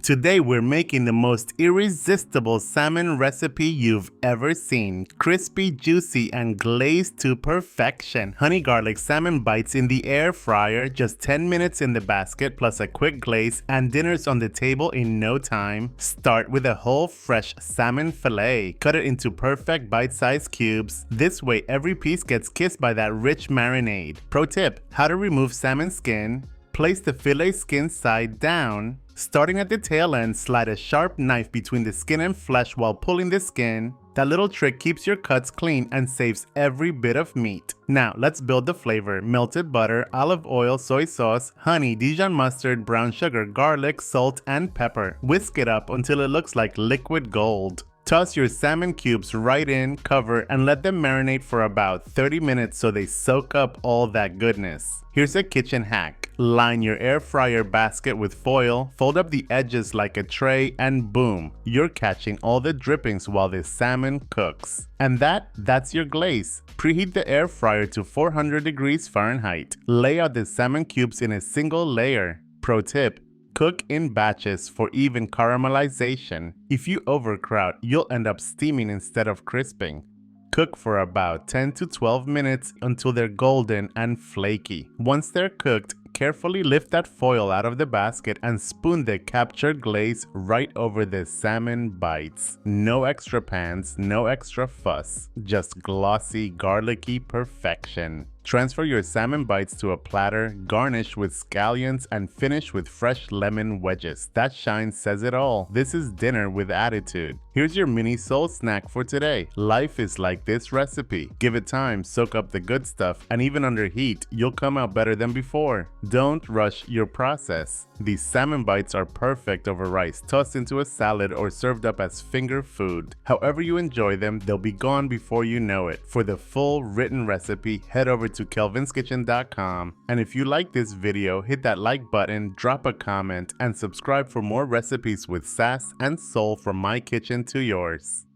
Today we're making the most irresistible salmon recipe you've ever seen. Crispy, juicy, and glazed to perfection. Honey garlic salmon bites in the air fryer, just 10 minutes in the basket plus a quick glaze, and dinner's on the table in no time. Start with a whole fresh salmon fillet. Cut it into perfect bite-sized cubes. This way every piece gets kissed by that rich marinade. Pro tip: how to remove salmon skin. Place the fillet skin side down. Starting at the tail end, slide a sharp knife between the skin and flesh while pulling the skin. That little trick keeps your cuts clean and saves every bit of meat. Now let's build the flavor. Melted butter, olive oil, soy sauce, honey, Dijon mustard, brown sugar, garlic, salt, and pepper. Whisk it up until it looks like liquid gold. Toss your salmon cubes right in, cover, and let them marinate for about 30 minutes so they soak up all that goodness. Here's a kitchen hack. Line your air fryer basket with foil, fold up the edges like a tray, and boom, you're catching all the drippings while the salmon cooks. And that's your glaze. Preheat the air fryer to 400 degrees Fahrenheit. Lay out the salmon cubes in a single layer. Pro tip: cook in batches for even caramelization. If you overcrowd, you'll end up steaming instead of crisping. Cook for about 10 to 12 minutes until they're golden and flaky. Once they're cooked, carefully lift that foil out of the basket and spoon the captured glaze right over the salmon bites. No extra pans, no extra fuss, just glossy, garlicky perfection. Transfer your salmon bites to a platter, garnish with scallions, and finish with fresh lemon wedges. That shine says it all. This is dinner with attitude. Here's your mini soul snack for today. Life is like this recipe. Give it time, soak up the good stuff, and even under heat, you'll come out better than before. Don't rush your process. These salmon bites are perfect over rice, tossed into a salad, or served up as finger food. However you enjoy them, they'll be gone before you know it. For the full written recipe, head over to kelvinskitchen.com. And if you like this video, hit that like button, drop a comment, and subscribe for more recipes with sass and soul from my kitchen to yours.